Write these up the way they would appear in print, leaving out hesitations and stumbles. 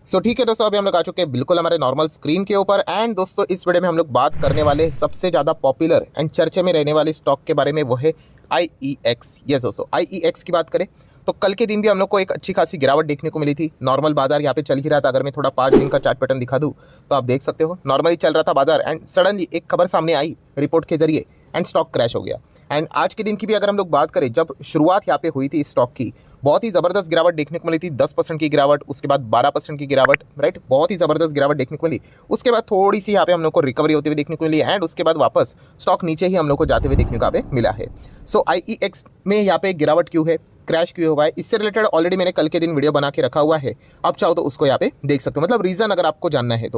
ठीक है दोस्तों, अभी हम लोग आ चुके हैं बिल्कुल हमारे नॉर्मल स्क्रीन के ऊपर। एंड दोस्तों इस वीडियो में हम लोग बात करने वाले सबसे ज़्यादा पॉपुलर एंड चर्चे में रहने वाले स्टॉक के बारे में, वो है IEX। यस दोस्तों, IEX की बात करें तो कल के दिन भी हम लोग को एक अच्छी खासी गिरावट देखने को मिली थी। नॉर्मल बाजार यहाँ पे चल ही रहा था। अगर मैं थोड़ा 5 दिन का चार्ट पैटर्न दिखा दूँ तो आप देख सकते हो नॉर्मली चल रहा था बाजार, एंड सडनली एक खबर सामने आई रिपोर्ट के जरिए एंड स्टॉक क्रैश हो गया। एंड आज के दिन की भी अगर हम लोग बात करें, जब शुरुआत यहाँ पे हुई थी स्टॉक की, बहुत ही ज़बरदस्त गिरावट देखने को मिली थी। 10% की गिरावट, उसके बाद 12% की गिरावट, राइट, बहुत ही ज़बरदस्त गिरावट देखने को मिली। उसके बाद थोड़ी सी यहाँ पे हम लोग को रिकवरी होते हुए देखने को मिली, एंड उसके बाद वापस स्टॉक नीचे ही हम लोग को जाते हुए देखने को यहाँ पे मिला है। IEX में यहाँ पे गिरावट क्यों है, क्रैश क्यों हुआ है, इससे रिलेटेड ऑलरेडी मैंने कल के दिन वीडियो बना के रखा हुआ है। आप चाहो तो उसको यहाँ पे देख सकते हो, मतलब रीज़न अगर आपको जानना है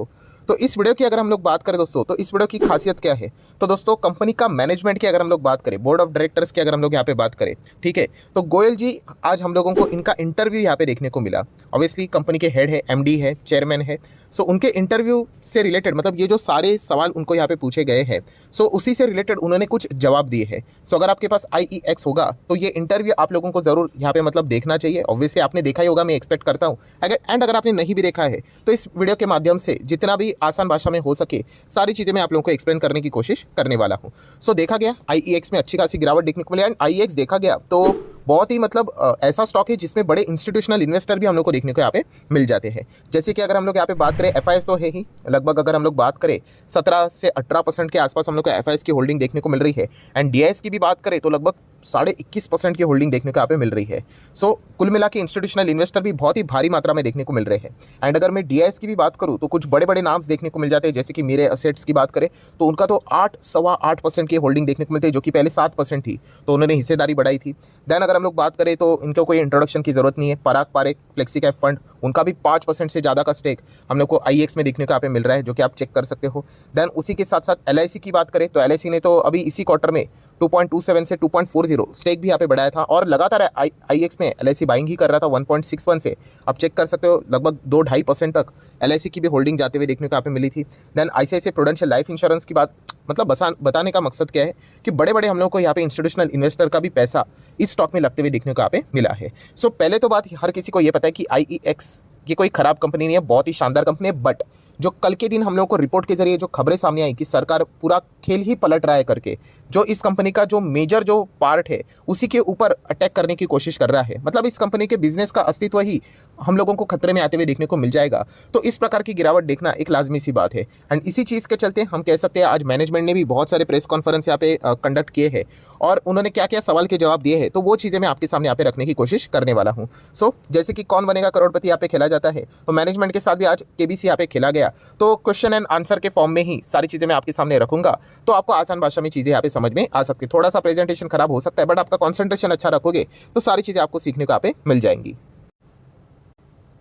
तो इस वीडियो की अगर हम लोग बात करें दोस्तों, तो इस वीडियो की खासियत क्या है, तो दोस्तों कंपनी का मैनेजमेंट की अगर हम लोग बात करें, बोर्ड ऑफ डायरेक्टर्स की अगर हम लोग यहाँ पे बात करें, ठीक है, तो गोयल जी आज हम लोगों को इनका इंटरव्यू यहाँ पे देखने को मिला। ऑब्वियसली कंपनी के हेड है, MD है, चेयरमैन है। उनके इंटरव्यू से रिलेटेड, मतलब ये जो सारे सवाल उनको यहाँ पे पूछे गए हैं, उसी से रिलेटेड उन्होंने कुछ जवाब दिए हैं। अगर आपके पास IEX होगा तो ये इंटरव्यू आप लोगों को ज़रूर यहाँ पे मतलब देखना चाहिए। ऑब्वियसली आपने देखा ही होगा, मैं एक्सपेक्ट करता हूँ। अगर आपने नहीं भी देखा है तो इस वीडियो के माध्यम से जितना भी आसान भाषा में हो सके सारी चीज़ें मैं आप लोगों को एक्सप्लेन करने की कोशिश करने वाला हूँ। देखा गया IEX में अच्छी खासी गिरावट देखने को मिली, एंड IEX देखा गया तो बहुत ही मतलब ऐसा स्टॉक है जिसमें बड़े इंस्टीट्यूशनल इन्वेस्टर भी हम लोग को देखने को यहाँ पे मिल जाते हैं। जैसे कि अगर हम लोग यहाँ पे बात करें, FIS तो है ही, लगभग अगर हम लोग बात करें 17 से 18% के आसपास हम लोग को FIS की होल्डिंग देखने को मिल रही है। एंड DIS की भी बात करें तो लगभग 21.5% की होल्डिंग देखने को यहाँ पे मिल रही है। कुल मिला के इंस्टीट्यूशनल इन्वेस्टर भी बहुत ही भारी मात्रा में देखने को मिल रहे हैं। एंड अगर मैं DIS की भी बात करूँ तो कुछ बड़े बड़े नाम्स देखने को मिल जाते हैं। जैसे कि मेरे असेट्स की बात करें तो उनका तो 8.8% की होल्डिंग देखने को मिलती है, जो कि पहले 7% थी, तो उन्होंने हिस्सेदारी बढ़ाई थी। देन अगर हम लोग बात करें तो इनको कोई इंट्रोडक्शन की जरूरत नहीं है। पराग पारेख फ्लेक्सी कैप फंड, उनका भी 5% से ज़्यादा का स्टेक हम लोग को IEX में देखने को यहाँ पे मिल रहा है, जो कि आप चेक कर सकते हो। देन उसी के साथ साथ LIC की बात करें तो LIC ने तो अभी इसी क्वार्टर में 2.27 से 2.40 स्टेक भी यहाँ पे बढ़ाया था, और लगातार IEX में LIC बाइंग ही कर रहा था 1.61 से। आप चेक कर सकते हो, लगभग 2-2.5% तक LIC की भी होल्डिंग जाते हुए देखने को यहाँ पे मिली थी। Then ICICI Prudential Life Insurance की बात, मतलब बताने का मकसद क्या है कि बड़े बड़े हम लोग को यहाँ पे इंस्टीट्यूशनल इन्वेस्टर का भी पैसा इस स्टॉक में लगते हुए देखने को यहाँ पे मिला है। पहले तो बात हर किसी को ये पता है कि IEX ये कोई खराब कंपनी नहीं है, बहुत ही शानदार कंपनी है। बट जो कल के दिन हम लोगों को रिपोर्ट के जरिए जो खबरें सामने आई कि सरकार पूरा खेल ही पलट रहा है करके, जो इस कंपनी का जो मेजर जो पार्ट है उसी के ऊपर अटैक करने की कोशिश कर रहा है, मतलब इस कंपनी के बिजनेस का अस्तित्व ही हम लोगों को खतरे में आते हुए देखने को मिल जाएगा। तो इस प्रकार की गिरावट देखना एक लाजमी सी बात है। एंड इसी चीज़ के चलते हम कह सकते हैं आज मैनेजमेंट ने भी बहुत सारे प्रेस कॉन्फ्रेंस यहाँ पे कंडक्ट किए हैं, और उन्होंने क्या क्या सवाल के जवाब दिए हैं, तो वो चीज़ें मैं आपके सामने यहाँ पे रखने की कोशिश करने वाला हूँ। जैसे कि कौन बनेगा करोड़पति यहाँ पे खेला जाता है, तो मैनेजमेंट के साथ भी आज KBC यहाँ पे खेला गया। तो क्वेश्चन एंड आंसर के फॉर्म में ही सारी चीज़ें मैं आपके सामने रखूंगा, तो आपको आसान भाषा में चीज़ें यहाँ पे समझ में आ सकती है। थोड़ा सा प्रेजेंटेशन खराब हो सकता है, बट आपका कॉन्सेंट्रेशन अच्छा रखोगे तो सारी चीज़ें आपको सीखने को यहाँ पे मिल जाएंगी।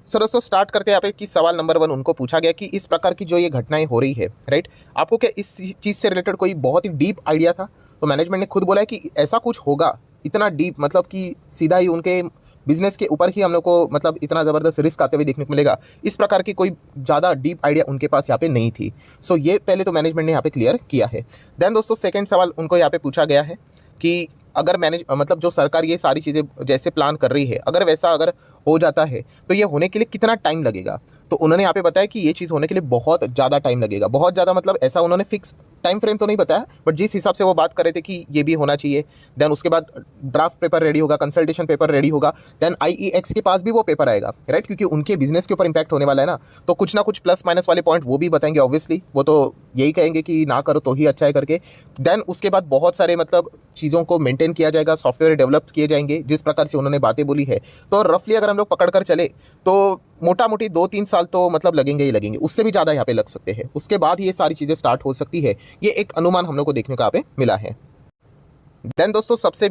दोस्तों स्टार्ट करते हैं यहाँ पे कि सवाल नंबर 1 उनको पूछा गया कि इस प्रकार की जो ये घटनाएं हो रही है, राइट, आपको क्या इस चीज़ से रिलेटेड कोई बहुत ही डीप आइडिया था? तो मैनेजमेंट ने खुद बोला है कि ऐसा कुछ होगा, इतना डीप, मतलब कि सीधा ही उनके बिजनेस के ऊपर ही हम लोग को मतलब इतना ज़बरदस्त रिस्क आते हुए देखने को मिलेगा, इस प्रकार की कोई ज़्यादा डीप आइडिया उनके पास यहाँ पे नहीं थी। ये पहले तो मैनेजमेंट ने यहाँ पे क्लियर किया है। देन दोस्तों सेकेंड सवाल उनको यहाँ पे पूछा गया है कि अगर मतलब जो सरकार ये सारी चीज़ें जैसे प्लान कर रही है, अगर वैसा अगर हो जाता है तो ये होने के लिए कितना टाइम लगेगा? तो उन्होंने यहाँ पे बताया कि ये चीज़ होने के लिए बहुत ज़्यादा टाइम लगेगा। बहुत ज़्यादा मतलब ऐसा उन्होंने फिक्स टाइम फ्रेम तो नहीं बताया, बट जिस हिसाब से वो बात कर रहे थे कि ये भी होना चाहिए। देन उसके बाद ड्राफ्ट पेपर रेडी होगा, कंसल्टेशन पेपर रेडी होगा, देन IEX के पास भी वो पेपर आएगा, राइट, क्योंकि उनके बिजनेस के ऊपर इंपैक्ट होने वाला है ना, तो कुछ ना कुछ प्लस माइनस वाले पॉइंट वो भी बताएंगे। ऑब्वियसली वो तो यही कहेंगे कि ना करो तो ही अच्छा है करके। देन उसके बाद बहुत सारे मतलब चीज़ों को मेंटेन किया जाएगा, सॉफ्टवेयर डेवलप किए जाएंगे, जिस प्रकार से उन्होंने बातें बोली है। तो रफली अगर हम लोग पकड़ कर चले तो मोटा मोटी 2-3 साल तो मतलब लगेंगे ही लगेंगे, उससे भी ज़्यादा यहाँ पे लग सकते हैं। उसके बाद ये सारी चीज़ें स्टार्ट हो सकती है, ये एक अनुमान हम लोग को देखने को यहाँ पे मिला है। देन दोस्तों सबसे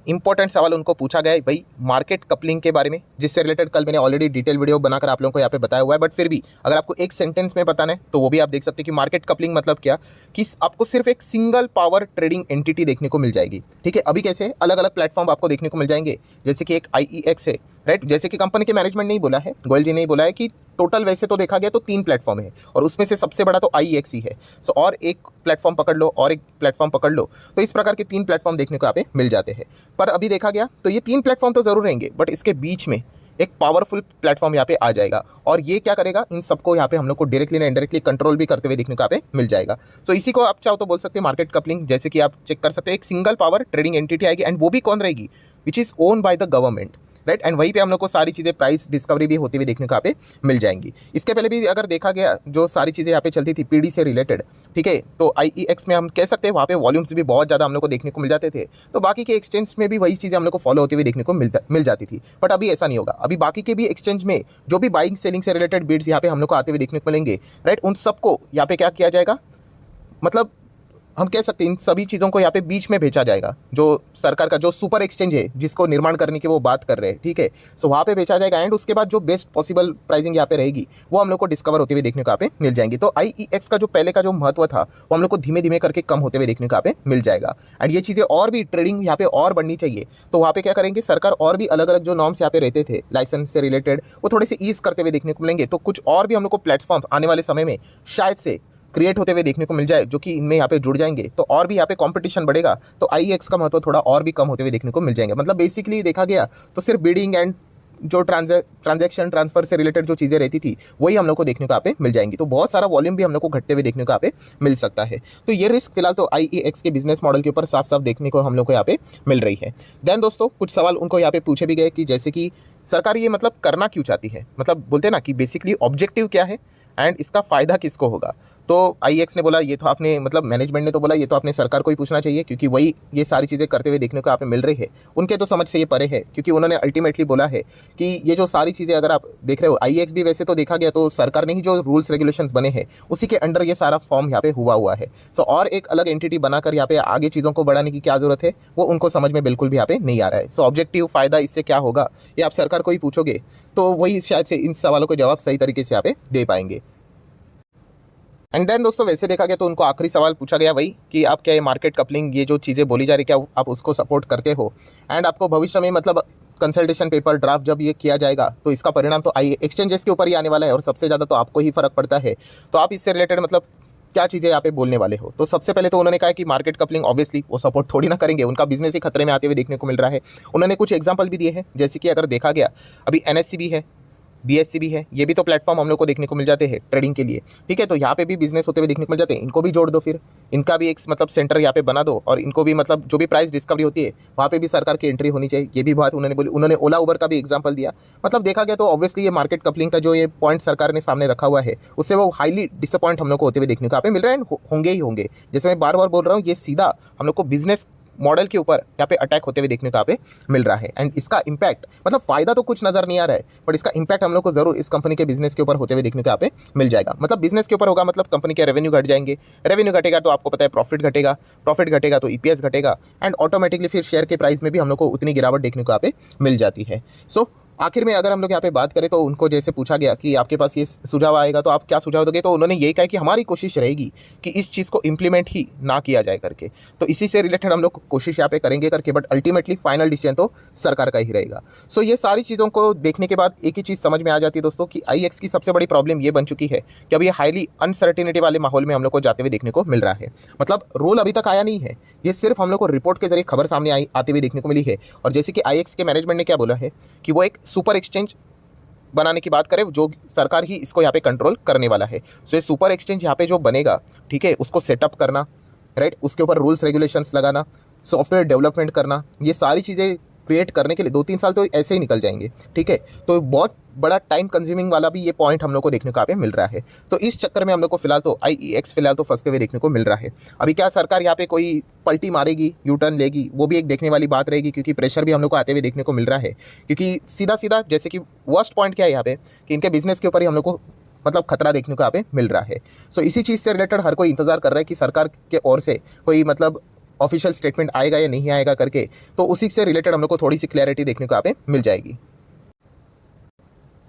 इंपॉर्टेंट सवाल उनको पूछा गया है भाई मार्केट कपलिंग के बारे में, जिससे रिलेटेड कल मैंने ऑलरेडी डिटेल वीडियो बनाकर आप लोगों को यहाँ पे बताया हुआ है, बट फिर भी अगर आपको एक सेंटेंस में बताना है तो वो भी आप देख सकते हैं कि मार्केट कपलिंग मतलब क्या, कि आपको सिर्फ एक सिंगल पावर ट्रेडिंग एंटिटी देखने को मिल जाएगी। ठीक है, अभी कैसे अलग अलग प्लेटफॉर्म आपको देखने को मिल जाएंगे, जैसे कि एक IEX है, राइट, जैसे कि कंपनी के मैनेजमेंट नहीं बोला है, गोयल जी नहीं बोला है कि टोटल वैसे तो देखा गया तो 3 प्लेटफॉर्म है, और उसमें से सबसे बड़ा तो IEX ही है। और एक प्लेटफॉर्म पकड़ लो और एक प्लेटफॉर्म पकड़ लो, तो इस प्रकार के 3 प्लेटफॉर्म देखने को यहाँ पे मिल जाते हैं। पर अभी देखा गया तो ये 3 प्लेटफॉर्म तो जरूर रहेंगे, बट इसके बीच में एक पावरफुल प्लेटफॉर्म यहाँ पे आ जाएगा। और ये क्या करेगा, इन सबको यहाँ पे हम लोग को डायरेक्टली ना इनडायरेक्टली कंट्रोल भी करते हुए देखने को यहाँ पे मिल जाएगा। सो इसी को आप चाहो तो बोल सकते हैं मार्केट कपलिंग। जैसे कि आप चेक कर सकते हो, एक सिंगल पावर ट्रेडिंग एंटिटी आएगी, एंड वो भी कौन रहेगी, which is own by the government, right. And वहीं पे हम लोग को सारी चीज़ें प्राइस डिस्कवरी भी होती हुई देखने को यहाँ पे मिल जाएंगी। इसके पहले भी अगर देखा गया जो सारी चीज़ें यहाँ पे चलती थी पीडी से रिलेटेड, ठीक है, तो आईईएक्स में हम कह सकते हैं वहाँ पे वॉल्यूम्स भी बहुत ज़्यादा हम लोग को देखने को मिल जाते थे। तो बाकी के एक्सचेंज में भी वही चीज़ें हम लोग को फॉलो होती हुई देखने को मिल जाती थी। बट अभी ऐसा नहीं होगा। अभी बाकी के भी एक्सचेंज में जो भी बाइंग सेलिंग से रिलेटेड बिड्स यहाँ पे हम लोग को आते हुए देखने को मिलेंगे, राइट, उन सबको यहाँ पे क्या किया जाएगा, मतलब हम कह सकते हैं इन सभी चीज़ों को यहाँ पे बीच में बेचा जाएगा। जो सरकार का जो सुपर एक्सचेंज है जिसको निर्माण करने की वो बात कर रहे हैं, ठीक है, सो वहाँ पे बेचा जाएगा। एंड उसके बाद जो बेस्ट पॉसिबल प्राइसिंग यहाँ पे रहेगी वो हम लोग को डिस्कवर होते हुए देखने को यहाँ पे मिल जाएंगी। तो आईईएक्स का जो पहले का जो महत्व था वो हम लोग को धीमे धीमे करके कम होते हुए देखने को यहाँ पे मिल जाएगा। एंड ये चीज़ें और भी ट्रेडिंग यहाँ पे और बढ़नी चाहिए। तो वहाँ पे क्या करेंगे, सरकार और भी अलग अलग जो नॉर्म्स यहाँ पे रहते थे लाइसेंस से रिलेटेड वो थोड़े से ईज करते हुए देखने को मिलेंगे। तो कुछ और भी हम लोग को प्लेटफॉर्म आने वाले समय में शायद से क्रिएट होते हुए देखने को मिल जाए जो कि इनमें यहाँ पे जुड़ जाएंगे। तो और भी यहाँ पे कंपटीशन बढ़ेगा, तो आईईएक्स का महत्व थोड़ा और भी कम होते हुए देखने को मिल जाएंगे। मतलब बेसिकली देखा गया तो सिर्फ बिडिंग एंड जो ट्रांजैक्शन ट्रांसफर से रिलेटेड जो चीज़ें रहती थी वही हम लोग को देखने को यहाँ पे मिल जाएंगी। तो बहुत सारा वॉल्यूम भी हम लोग को घटते हुए देखने को यहाँ पे मिल सकता है। तो ये रिस्क फिलहाल तो आईईएक्स के बिजनेस मॉडल के ऊपर साफ साफ देखने को हम लोग को यहाँ पे मिल रही है। देन दोस्तों कुछ सवाल उनको यहाँ पे पूछे भी गए कि जैसे कि सरकार ये मतलब करना क्यों चाहती है, मतलब बोलते हैं ना कि बेसिकली ऑब्जेक्टिव क्या है एंड इसका फ़ायदा किसको होगा। तो आईईएक्स ने बोला ये तो आपने मतलब मैनेजमेंट ने तो बोला ये तो आपने सरकार को ही पूछना चाहिए, क्योंकि वही ये सारी चीज़ें करते हुए देखने को यहाँ पे मिल रही है। उनके तो समझ से ये परे है, क्योंकि उन्होंने अल्टीमेटली बोला है कि ये जो सारी चीज़ें अगर आप देख रहे हो, आईईएक्स भी वैसे तो देखा गया तो सरकार ने ही जो रूल्स रेगुलेशंस बने हैं उसी के अंडर ये सारा फॉर्म यहाँ पे हुआ है। सो और एक अलग एंटिटी बनाकर यहाँ पे आगे चीज़ों को बढ़ाने की क्या ज़रूरत है वो उनको समझ में बिल्कुल भी यहाँ पे नहीं आ रहा है। सो ऑब्जेक्टिव फ़ायदा इससे क्या होगा ये आप सरकार को ही पूछोगे तो वही शायद से इन सवालों के जवाब सही तरीके से यहाँ पे दे पाएंगे। एंड देन दोस्तों वैसे देखा गया तो उनको आखिरी सवाल पूछा गया वही कि आप क्या ये मार्केट कपलिंग ये जो चीज़ें बोली जा रही क्या आप उसको सपोर्ट करते हो, एंड आपको भविष्य में मतलब कंसल्टेशन पेपर ड्राफ्ट जब ये किया जाएगा तो इसका परिणाम तो आई एक्सचेंजेस के ऊपर ही आने वाला है और सबसे ज़्यादा तो आपको ही फर्क पड़ता है। तो आप इससे रिलेटेड मतलब क्या चीज़ें यहाँ पे बोलने वाले हो। तो सबसे पहले तो उन्होंने कहा कि मार्केट कपलिंग ऑब्वियसली वो सपोर्ट थोड़ी ना करेंगे, उनका बिजनेस ही खतरे में आते हुए देखने को मिल रहा है। उन्होंने कुछ एग्जाम्पल भी दिए हैं, जैसे कि अगर देखा गया अभी एनएससी भी है, बीएससी भी है, ये भी तो प्लेटफॉर्म हम लोग को देखने को मिल जाते हैं ट्रेडिंग के लिए, ठीक है। तो यहाँ पे भी बिजनेस होते हुए देखने को मिल जाते हैं, इनको भी जोड़ दो, फिर इनका भी एक मतलब सेंटर यहाँ पे बना दो और इनको भी मतलब जो भी प्राइस डिस्कवरी होती है वहाँ पे भी सरकार की एंट्री होनी चाहिए। ये भी बात उन्होंने बोली। उन्होंने ओला उबर का भी एग्जांपल दिया। मतलब देखा गया तो ऑब्वियसली ये मार्केट कपलिंग का जो ये पॉइंट सरकार ने सामने रखा हुआ है उससे वो हाईली डिसअपॉइंट हम लोग को होते हुए देखने को यहाँ पे मिल रहा है, होंगे ही होंगे। जैसे मैं बार बार बोल रहा हूँ, ये सीधा हम लोग को बिजनेस मॉडल के ऊपर यहाँ पे अटैक होते हुए देखने को यहाँ पे मिल रहा है। एंड इसका इम्पैक्ट मतलब फ़ायदा तो कुछ नज़र नहीं आ रहा है, बट इसका इम्पैक्ट हम लोग को ज़रूर इस कंपनी के बिजनेस के ऊपर होते हुए देखने को यहाँ पे मिल जाएगा। मतलब बिजनेस के ऊपर होगा मतलब कंपनी के रेवेन्यू घट जाएंगे, रेवेन्यू घटेगा तो आपको पता है प्रॉफिट घटेगा, प्रॉफिट घटेगा तो ईपीएस घटेगा, एंड ऑटोमेटिकली फिर शेयर के प्राइस में भी हम लोग को उतनी गिरावट देखने को यहाँ पे मिल जाती है। सो आखिर में अगर हम लोग यहाँ पे बात करें तो उनको जैसे पूछा गया कि आपके पास ये सुझाव आएगा तो आप क्या सुझाव दोगे, तो उन्होंने यही कहा कि हमारी कोशिश रहेगी कि इस चीज़ को इम्प्लीमेंट ही ना किया जाए करके। तो इसी से रिलेटेड हम लोग कोशिश यहाँ पे करेंगे करके, बट अल्टीमेटली फाइनल डिसीजन तो सरकार का ही रहेगा। सो ये सारी चीज़ों को देखने के बाद एक ही चीज़ समझ में आ जाती है दोस्तों कि आईईएक्स की सबसे बड़ी प्रॉब्लम ये बन चुकी है कि अब ये हाईली अनसर्टिनिटी वाले माहौल में हम लोग को जाते हुए देखने को मिल रहा है। मतलब रोल अभी तक आया नहीं है, ये सिर्फ हम लोग को रिपोर्ट के जरिए खबर सामने आती हुई देखने को मिली है। और जैसे कि आईईएक्स के मैनेजमेंट ने क्या बोला है कि वो एक सुपर एक्सचेंज बनाने की बात करें जो सरकार ही इसको यहाँ पे कंट्रोल करने वाला है। सो ये सुपर एक्सचेंज यहाँ पे जो बनेगा, ठीक है, उसको सेटअप करना, राइट, उसके ऊपर रूल्स रेगुलेशंस लगाना, सॉफ्टवेयर डेवलपमेंट करना, ये सारी चीज़ें क्रिएट करने के लिए 2-3 साल तो ऐसे ही निकल जाएंगे, ठीक है। तो बहुत बड़ा टाइम कंज्यूमिंग वाला भी ये पॉइंट हम लोग को देखने को यहाँ पे मिल रहा है। तो इस चक्कर में हम लोग को फिलहाल तो आईईएक्स फिलहाल तो फंसते हुए देखने को मिल रहा है। अभी क्या सरकार यहाँ पे कोई पलटी मारेगी, यू टर्न लेगी, वो भी एक देखने वाली बात रहेगी, क्योंकि प्रेशर भी हम लोग को आते हुए देखने को मिल रहा है। क्योंकि सीधा सीधा जैसे कि वर्स्ट पॉइंट क्या है यहाँ पे कि इनके बिजनेस के ऊपर ही हम लोग को मतलब खतरा देखने को यहाँ पे मिल रहा है। सो इसी चीज़ से रिलेटेड हर कोई इंतजार कर रहा है कि सरकार के ओर से कोई मतलब ऑफिशियल स्टेटमेंट आएगा या नहीं आएगा करके। तो उसी से रिलेटेड हम लोग को थोड़ी सी क्लैरिटी देखने को यहाँ पे मिल जाएगी।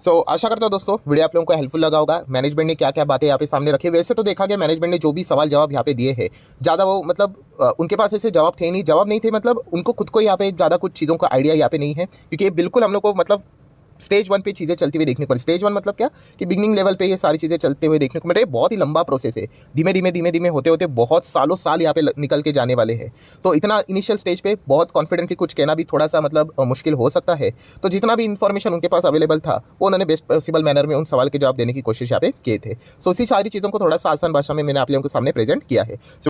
सो आशा करता हूँ दोस्तों वीडियो आप लोगों को हेल्पफुल लगा होगा। मैनेजमेंट ने क्या क्या बातें यहाँ पे सामने रखी, वैसे तो देखा गया मैनेजमेंट ने जो भी सवाल जवाब यहाँ पे दिए हैं ज़्यादा वो मतलब उनके पास ऐसे जवाब नहीं थे, मतलब उनको खुद को यहाँ पे ज़्यादा कुछ चीज़ों का आइडिया यहाँ पे नहीं है, क्योंकि ये बिल्कुल हम लोग को मतलब स्टेज 1 पे चीज़ें चलती हुई देखने को मिली। स्टेज 1 मतलब क्या कि बिगिनिंग लेवल पे ये सारी चीज़ें चलते हुए देखने को मिल रही है। बहुत ही लंबा प्रोसेस है, धीमे धीमे धीमे धीमे होते होते बहुत सालों साल यहाँ पे निकल के जाने वाले हैं। तो इतना इनिशियल स्टेज पे बहुत कॉन्फिडेंटली कुछ कहना भी थोड़ा सा मतलब मुश्किल हो सकता है। तो जितना भी इन्फॉर्मेशन उनके पास अवेलेबल था वो उन्होंने बेस्ट पॉसिबल मैनर में उन सवाल के जवाब देने की कोशिश यहाँ पे किए थे। सो इसी सारी चीज़ों को थोड़ा सा आसान भाषा में मैंने आप लोगों के सामने प्रेजेंट किया है।